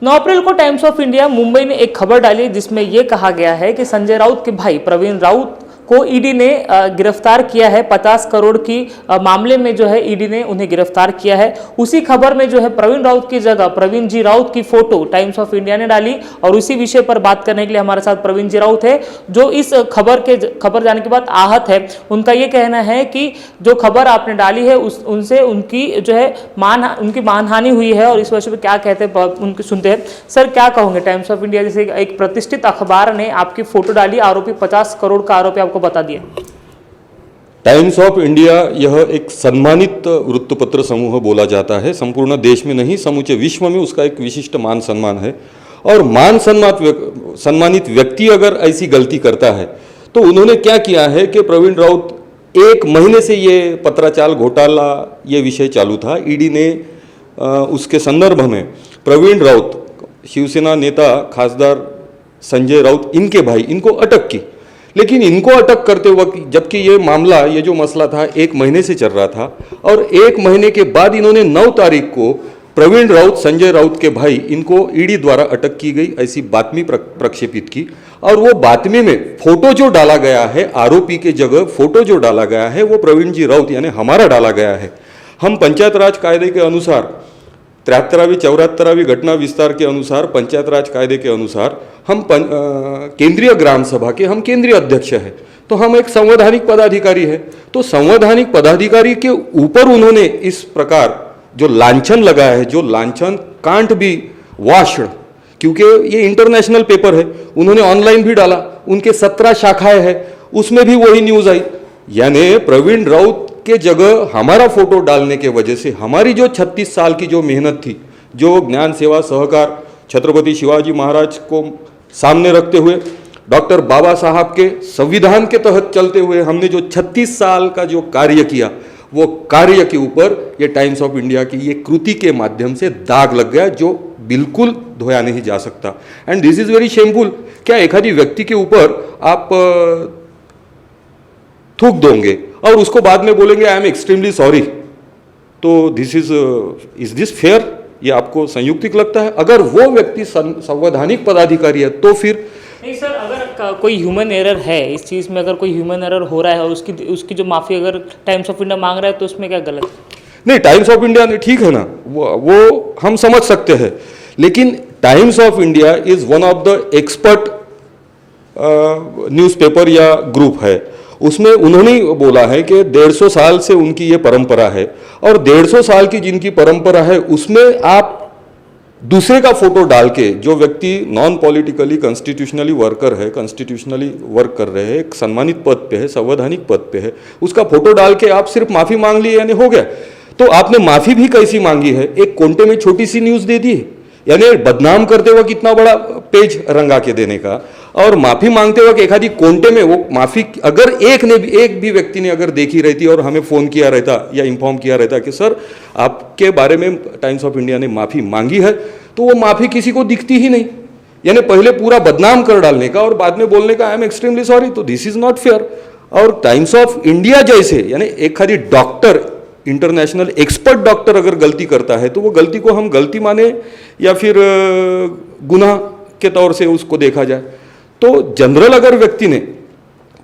9 अप्रैल को times of India Mumbai ने एक खबर डाली जिसमें यह कहा गया है कि संजय राउत के भाई प्रवीण राउत को ईडी ने गिरफ्तार किया है। 50 करोड़ की मामले में जो है ईडी ने उन्हें गिरफ्तार किया है। उसी खबर में जो है प्रवीण राउत की जगह प्रवीण जी राउत की फोटो टाइम्स ऑफ इंडिया ने डाली और उसी विषय पर बात करने के लिए हमारे साथ प्रवीण जी राउत है जो इस खबर जाने के बाद आहत है। उनका ये कहना है कि जो खबर आपने डाली है उनसे उनकी जो है उनकी मानहानि हुई है और इस विषय पर क्या कहते हैं उनके सुनते हैं। सर, क्या कहोगे? टाइम्स ऑफ इंडिया जैसे एक प्रतिष्ठित अखबार ने आपकी फोटो डाली, आरोपी 50 करोड़ का आरोपी आपको बता दिया। टाइम्स ऑफ इंडिया यह एक सम्मानित वृत्तपत्र समूह बोला जाता है। संपूर्ण देश में नहीं, समूचे विश्व में उसका एक विशिष्ट मान सम्मान है। और सम्मानित व्यक्ति अगर ऐसी गलती करता है तो उन्होंने क्या किया है कि प्रवीण राउत 1 महीने से ये पत्राचार घोटाला ये विषय चालू था। ईडी ने उसके संदर्भ में प्रवीण राउत, शिवसेना नेता खासदार संजय राउत, इनके भाई, इनको अटक की। लेकिन इनको अटक करते वक्त, जबकि ये जो मसला था 1 महीने से चल रहा था और 1 महीने के बाद इन्होंने 9 तारीख को प्रवीण राउत, संजय राउत के भाई, इनको ईडी द्वारा अटक की गई ऐसी बातमी प्रक्षेपित की। और वो बातमी में फोटो जो डाला गया है, आरोपी के जगह फोटो जो डाला गया है वो प्रवीण जी राउत यानी हमारा डाला गया है। हम पंचायत राज कायदे के अनुसार 73वीं 74वीं घटना विस्तार के अनुसार, पंचायत राज कायदे के अनुसार हम केंद्रीय ग्राम सभा के हम केंद्रीय अध्यक्ष हैं, तो हम एक संवैधानिक पदाधिकारी है। तो संवैधानिक पदाधिकारी के ऊपर उन्होंने इस प्रकार जो लांछन लगाया है, जो लांछन कांट बी वॉश्ड, क्योंकि ये इंटरनेशनल पेपर है, उन्होंने ऑनलाइन भी डाला, उनके 17 शाखाएं हैं, उसमें भी वही न्यूज आई। यानी प्रवीण राउत के जगह हमारा फोटो डालने के वजह से हमारी जो 36 साल की जो मेहनत थी, जो ज्ञान सेवा सहकार छत्रपति शिवाजी महाराज को सामने रखते हुए, डॉक्टर बाबा साहब के संविधान के तहत चलते हुए हमने जो 36 साल का जो कार्य किया, वो कार्य के ऊपर ये टाइम्स ऑफ इंडिया की ये कृति के माध्यम से दाग लग गया, जो बिल्कुल धोया नहीं जा सकता। And this is very shameful. क्या एखादी व्यक्ति के ऊपर आप थूक दोगे और उसको बाद में बोलेंगे आई एम एक्सट्रीमली सॉरी, तो दिस इज दिस फेयर? ये आपको संयुक्तिक लगता है? अगर वो व्यक्ति संवैधानिक पदाधिकारी है तो फिर नहीं सर, अगर कोई ह्यूमन एरर है इस चीज़ में, अगर कोई ह्यूमन एरर हो रहा है और उसकी जो माफ़ी अगर टाइम्स ऑफ इंडिया मांग रहा है तो उसमें क्या गलत है? नहीं, टाइम्स ऑफ इंडिया ने ठीक है ना, वो हम समझ सकते हैं, लेकिन times of India is one of the expert newspaper या ग्रुप है। उसमें उन्होंने बोला है कि 150 साल से उनकी ये परंपरा है और 150 साल की जिनकी परंपरा है उसमें आप दूसरे का फोटो डाल के, जो व्यक्ति नॉन पॉलिटिकली कॉन्स्टिट्यूशनली वर्कर है, कॉन्स्टिट्यूशनली वर्क कर रहे हैं, एक सम्मानित पद पे है, संवैधानिक पद पे है, उसका फोटो डाल के आप सिर्फ माफी मांग ली यानी हो गया। तो आपने माफी भी कैसी मांगी है? एक कोंटे में छोटी सी न्यूज दे दी, यानी बदनाम करते वक्त इतना बड़ा पेज रंगा के देने का, और माफी मांगते वक्त एखादी कोंटे में वो माफी अगर एक भी व्यक्ति ने अगर देखी रहती और हमें फोन किया रहता या इन्फॉर्म किया रहता कि सर आपके बारे में टाइम्स ऑफ इंडिया ने माफी मांगी है, तो वो माफी किसी को दिखती ही नहीं। यानी पहले पूरा बदनाम कर डालने का और बाद में बोलने का आई एम एक्सट्रीमली सॉरी, तो दिस इज नॉट फेयर। और टाइम्स ऑफ इंडिया जैसे यानी एखादी डॉक्टर, इंटरनेशनल एक्सपर्ट डॉक्टर अगर गलती करता है तो वो गलती को हम गलती माने या फिर गुनाह के तौर से उसको देखा जाए। तो जनरल अगर व्यक्ति ने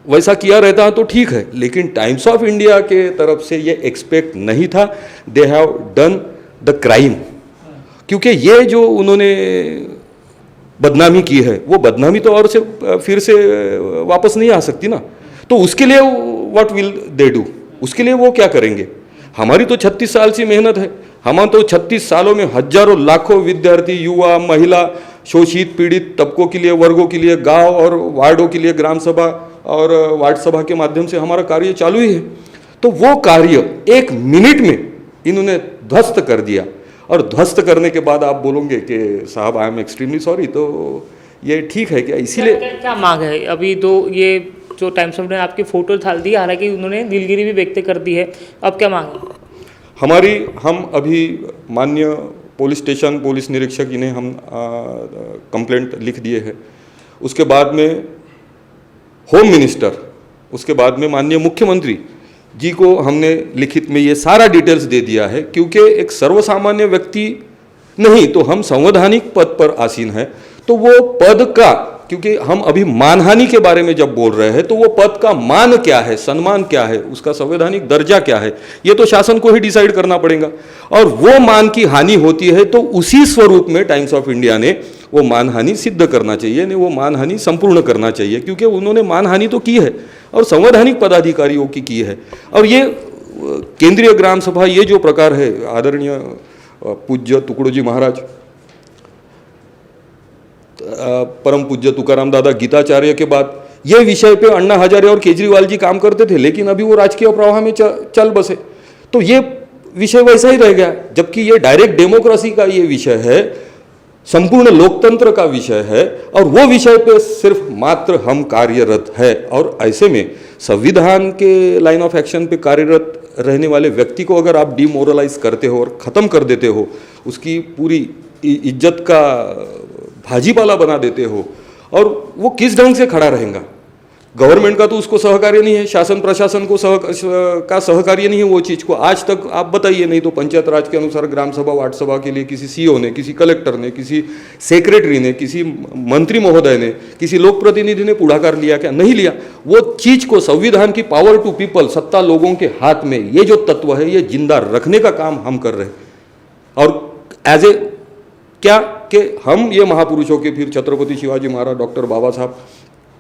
वैसा किया रहता तो ठीक है, लेकिन टाइम्स ऑफ इंडिया के तरफ से ये एक्सपेक्ट नहीं था। They have done the crime, क्योंकि ये जो उन्होंने बदनामी की है वो बदनामी तो और से फिर से वापस नहीं आ सकती ना। तो उसके लिए व्हाट विल दे डू? उसके लिए वो क्या करेंगे? हमारी तो 36 साल से मेहनत है। हम तो 36 सालों में हजारों लाखों विद्यार्थी, युवा, महिला, शोषित पीड़ित तबकों के लिए, वर्गों के लिए, गांव और वार्डों के लिए ग्राम सभा और वार्ड सभा के माध्यम से हमारा कार्य चालू ही है। तो वो कार्य 1 मिनट में इन्होंने ध्वस्त कर दिया, और ध्वस्त करने के बाद आप बोलोगे कि साहब आई एम एक्सट्रीमली सॉरी, तो ये ठीक है क्या? इसीलिए क्या मांग है? अभी तो ये जो टाइम्स ऑफ इंडिया ने आपकी फोटो डाल दी, हालांकि उन्होंने दिलगिरी भी व्यक्त कर दी है, अब क्या मांग है? हम अभी माननीय पुलिस स्टेशन पुलिस निरीक्षक इन्हें हम कंप्लेंट लिख दिए हैं। उसके बाद में होम मिनिस्टर, उसके बाद में माननीय मुख्यमंत्री जी को हमने लिखित में ये सारा डिटेल्स दे दिया है, क्योंकि एक सर्वसामान्य व्यक्ति नहीं तो हम संवैधानिक पद पर आसीन है, तो वो पद का, क्योंकि हम अभी मानहानि के बारे में जब बोल रहे हैं तो वो पद का मान क्या है, सम्मान क्या है, उसका संवैधानिक दर्जा क्या है, ये तो शासन को ही डिसाइड करना पड़ेगा। और वो मान की हानि होती है तो उसी स्वरूप में टाइम्स ऑफ इंडिया ने वो मानहानि सिद्ध करना चाहिए, नहीं वो मानहानि संपूर्ण करना चाहिए, क्योंकि उन्होंने मानहानि तो की है और संवैधानिक पदाधिकारियों की है। और ये केंद्रीय ग्राम सभा, ये जो प्रकार है, आदरणीय पूज्य तुकडोजी महाराज, परम पूज्य तुकाराम दादा गीताचार्य के बाद ये विषय पे अन्ना हजारे और केजरीवाल जी काम करते थे, लेकिन अभी वो राजकीय प्रवाह में चल बसे, तो ये विषय वैसा ही रह गया। जबकि ये डायरेक्ट डेमोक्रेसी का ये विषय है, संपूर्ण लोकतंत्र का विषय है, और वो विषय पे सिर्फ मात्र हम कार्यरत है। और ऐसे में संविधान के लाइन ऑफ एक्शन पे कार्यरत रहने वाले व्यक्ति को अगर आप डिमोरलाइज करते हो और ख़त्म कर देते हो, उसकी पूरी इज्जत का भाजीपाला बना देते हो, और वो किस ढंग से खड़ा रहेगा? गवर्नमेंट का तो उसको सहकार्य नहीं है, शासन प्रशासन को सहकार्य नहीं है वो चीज़ को। आज तक आप बताइए, नहीं तो पंचायत राज के अनुसार ग्राम सभा वार्ड सभा के लिए किसी सीईओ ने, किसी कलेक्टर ने, किसी सेक्रेटरी ने, किसी मंत्री महोदय ने, किसी लोक प्रतिनिधि ने पुढाकार लिया क्या? नहीं लिया। वो चीज़ को, संविधान की पावर टू पीपल, सत्ता लोगों के हाथ में, ये जो तत्व है ये जिंदा रखने का काम हम कर रहे हैं। और एज ए क्या कि हम ये महापुरुषों के, फिर छत्रपति शिवाजी महाराज, डॉक्टर बाबा साहब,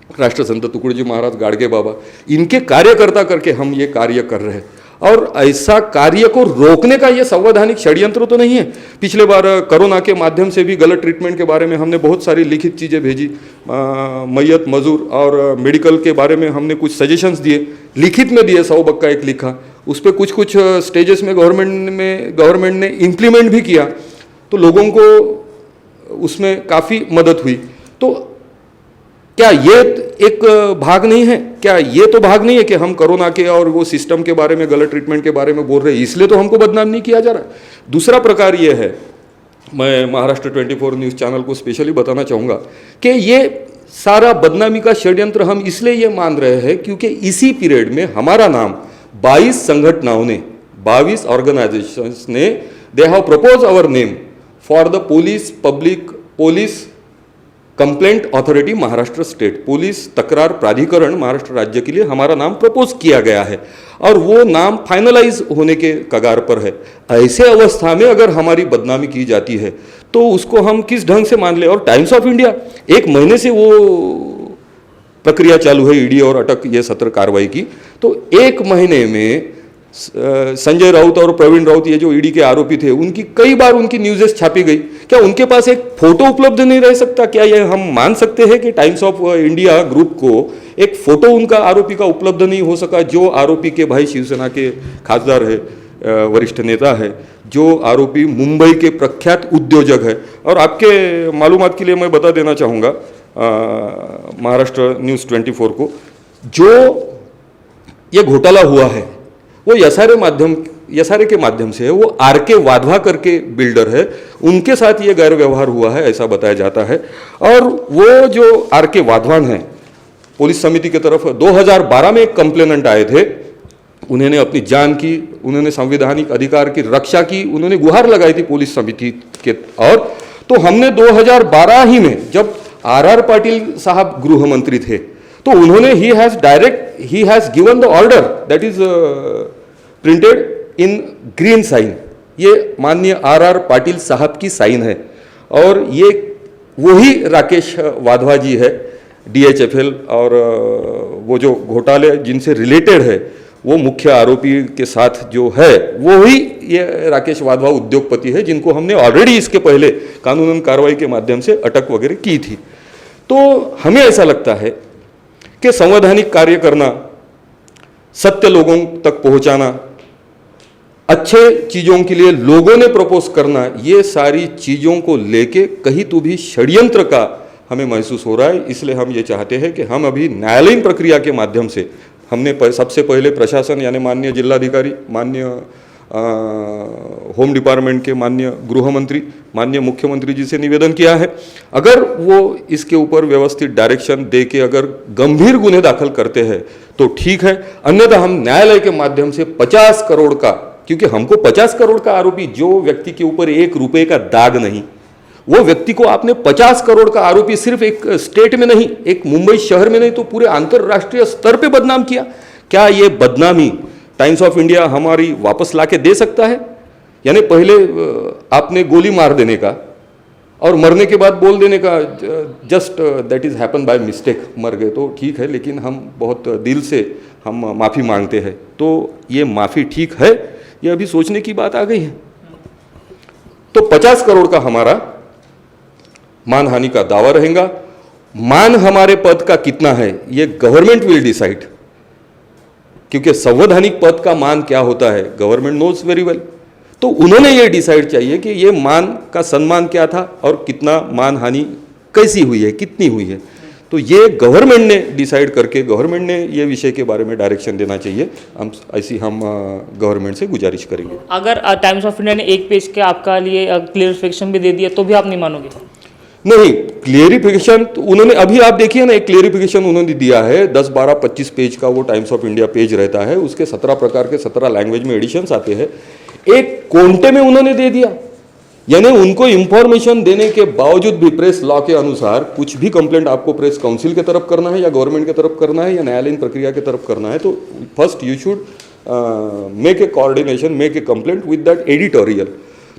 राष्ट्रसंत तुकडोजी महाराज, गाडगे बाबा, इनके कार्यकर्ता करके हम ये कार्य कर रहे हैं। और ऐसा कार्य को रोकने का ये संवैधानिक षड्यंत्र तो नहीं है। पिछले बार कोरोना के माध्यम से भी गलत ट्रीटमेंट के बारे में हमने बहुत सारी लिखित चीज़ें भेजी, मैयत मजूर और मेडिकल के बारे में हमने कुछ सजेशंस दिए, लिखित में दिए, 100 बक्का एक लिखा, उस पर कुछ स्टेजेस में गवर्नमेंट ने इम्प्लीमेंट भी किया, तो लोगों को उसमें काफ़ी मदद हुई। तो क्या ये एक भाग नहीं है? क्या ये तो भाग नहीं है कि हम कोरोना के और वो सिस्टम के बारे में, गलत ट्रीटमेंट के बारे में बोल रहे हैं, इसलिए तो हमको बदनाम नहीं किया जा रहा। दूसरा प्रकार ये है, मैं महाराष्ट्र 24 न्यूज़ चैनल को स्पेशली बताना चाहूँगा कि ये सारा बदनामी का षड्यंत्र हम इसलिए ये मान रहे हैं क्योंकि इसी पीरियड में हमारा नाम 22 संगठनाओं ने, 22 ऑर्गेनाइजेशंस ने, they have propose our name for the police complaint authority Maharashtra state, police तकरार प्राधिकरण महाराष्ट्र राज्य के लिए हमारा नाम प्रपोज किया गया है और वो नाम फाइनलाइज होने के कगार पर है। ऐसे अवस्था में अगर हमारी बदनामी की जाती है तो उसको हम किस ढंग से मान ले? और टाइम्स ऑफ इंडिया, 1 महीने से वो प्रक्रिया चालू है ईडी और अटक ये सत्र कार्रवाई की, तो 1 महीने में संजय राउत और प्रवीण राउत, ये जो ईडी के आरोपी थे, उनकी कई बार उनकी न्यूज़ेस छापी गई। क्या उनके पास एक फोटो उपलब्ध नहीं रह सकता? क्या ये हम मान सकते हैं कि टाइम्स ऑफ इंडिया ग्रुप को एक फोटो उनका आरोपी का उपलब्ध नहीं हो सका? जो आरोपी के भाई शिवसेना के खासदार है, वरिष्ठ नेता है, जो आरोपी मुंबई के प्रख्यात उद्योजक है। और आपके मालूमात के लिए मैं बता देना चाहूँगा महाराष्ट्र न्यूज़ 24 को, जो ये घोटाला हुआ है वो यसारे के माध्यम से है। वो आर.के. वाधवा करके बिल्डर है, उनके साथ ये गैर व्यवहार हुआ है ऐसा बताया जाता है। और वो जो आर.के. वाधवान है, पुलिस समिति की तरफ 2012 में एक कंप्लेनेंट आए थे, उन्होंने अपनी जान की, उन्होंने संवैधानिक अधिकार की रक्षा की, उन्होंने गुहार लगाई थी पुलिस समिति के। और तो हमने 2012 ही में, जब आर पाटिल साहब गृह मंत्री थे, तो उन्होंने he has given the order that is printed in green sign, ये माननीय आर पाटिल साहब की साइन है। और ये वही राकेश वाधवा जी है, DHFL और वो जो घोटाले जिनसे रिलेटेड है, वो मुख्य आरोपी के साथ जो है वही ये राकेश वाधवा उद्योगपति है, जिनको हमने ऑलरेडी इसके पहले कानूनन कार्रवाई के माध्यम से अटक वगैरह की थी। तो हमें ऐसा लगता है कि संवैधानिक कार्य करना, सत्य लोगों तक पहुंचाना, अच्छे चीज़ों के लिए लोगों ने प्रपोज करना, ये सारी चीज़ों को लेके कहीं तो भी षड्यंत्र का हमें महसूस हो रहा है। इसलिए हम ये चाहते हैं कि हम अभी न्यायालयीन प्रक्रिया के माध्यम से, हमने सबसे पहले प्रशासन यानी माननीय जिलाधिकारी, माननीय होम डिपार्टमेंट के माननीय गृह मंत्री, माननीय मुख्यमंत्री जी से निवेदन किया है, अगर वो इसके ऊपर व्यवस्थित डायरेक्शन दे के अगर गंभीर गुन्हे दाखिल करते हैं तो ठीक है, अन्यथा हम न्यायालय के माध्यम से 50 करोड़ का क्योंकि हमको 50 करोड़ का आरोपी, जो व्यक्ति के ऊपर 1 रुपए का दाग नहीं, वो व्यक्ति को आपने 50 करोड़ का आरोपी सिर्फ एक स्टेट में नहीं, एक मुंबई शहर में नहीं, तो पूरे अंतरराष्ट्रीय स्तर पे बदनाम किया। क्या ये बदनामी टाइम्स ऑफ इंडिया हमारी वापस लाके दे सकता है? यानी पहले आपने गोली मार देने का और मरने के बाद बोल देने का just that is happen by mistake, मर गए तो ठीक है, लेकिन हम बहुत दिल से हम माफ़ी मांगते हैं, तो ये माफ़ी ठीक है? ये अभी सोचने की बात आ गई है। तो 50 करोड़ का हमारा मानहानि का दावा रहेगा। मान हमारे पद का कितना है ये गवर्नमेंट विल डिसाइड, क्योंकि संवैधानिक पद का मान क्या होता है गवर्नमेंट नोज वेरी वेल। तो उन्होंने ये डिसाइड चाहिए कि ये मान का सम्मान क्या था और कितना मानहानि कैसी हुई है, कितनी हुई है। तो ये गवर्नमेंट ने डिसाइड करके गवर्नमेंट ने ये विषय के बारे में डायरेक्शन देना चाहिए। हम गवर्नमेंट से गुजारिश करेंगे। अगर टाइम्स ऑफ इंडिया ने एक पेज के आपका लिए क्लियरिफिकेशन भी दे दिया तो भी आप नहीं मानोगे? नहीं, क्लियरिफिकेशन तो उन्होंने अभी आप देखिए ना, एक क्लियरिफिकेशन उन्होंने दिया है 10, 12, 25 पेज का वो टाइम्स ऑफ इंडिया पेज रहता है, उसके 17 प्रकार के 17 लैंग्वेज में एडिशंस आते हैं, एक कोंटे में उन्होंने दे दिया। यानी उनको इंफॉर्मेशन देने के बावजूद भी प्रेस लॉ के अनुसार कुछ भी कंप्लेंट आपको प्रेस काउंसिल की तरफ करना है या गवर्नमेंट की तरफ करना है या न्यायालयीन प्रक्रिया की तरफ करना है, तो first you should make a coordination, make a complaint with that editorial.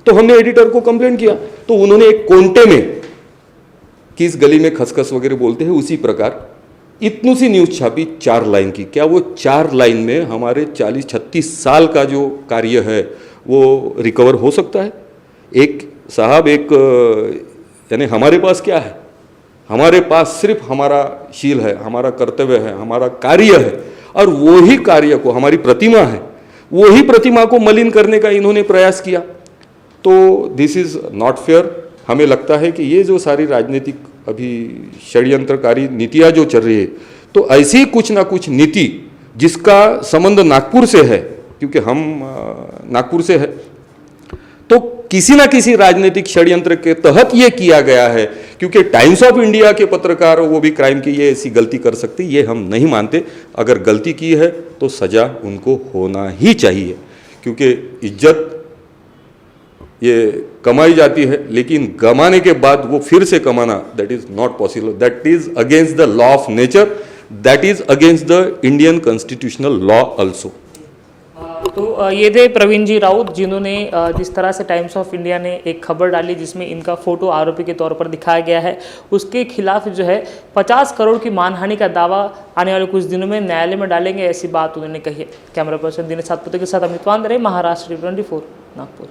तो हमने एडिटर को कंप्लेंट किया, तो उन्होंने एक कोंटे में, किस गली में खसखस वगैरह बोलते हैं उसी प्रकार इतनी सी न्यूज छापी 4 लाइन की। क्या वो 4 लाइन में हमारे 40-36 साल का जो कार्य है वो रिकवर हो सकता है? एक साहब, एक यानी हमारे पास क्या है? हमारे पास सिर्फ हमारा शील है, हमारा कर्तव्य है, हमारा कार्य है, और वही कार्य को, हमारी प्रतिमा है, वही प्रतिमा को मलिन करने का इन्होंने प्रयास किया। तो दिस इज नॉट फेयर। हमें लगता है कि ये जो सारी राजनीतिक अभी षड्यंत्रकारी नीतियाँ जो चल रही है, तो ऐसी कुछ ना कुछ नीति जिसका संबंध नागपुर से है, क्योंकि हम नागपुर से है, तो किसी ना किसी राजनीतिक षड्यंत्र के तहत ये किया गया है। क्योंकि टाइम्स ऑफ इंडिया के पत्रकार, वो भी क्राइम की ये ऐसी गलती कर सकते, ये हम नहीं मानते। अगर गलती की है तो सजा उनको होना ही चाहिए, क्योंकि इज्जत ये कमाई जाती है, लेकिन गमाने के बाद वो फिर से कमाना, that is not possible. That is against the law of nature, that is against the Indian constitutional law also. तो ये थे प्रवीण जी राउत, जिन्होंने जिस तरह से टाइम्स ऑफ इंडिया ने एक खबर डाली जिसमें इनका फोटो आरोपी के तौर पर दिखाया गया है, उसके खिलाफ जो है 50 करोड़ की मानहानि का दावा आने वाले कुछ दिनों में न्यायालय में डालेंगे, ऐसी बात उन्होंने कही है। कैमरा पर्सन दिनेश सातपुते के साथ अमित वांद्रे, महाराष्ट्र 24 नागपुर।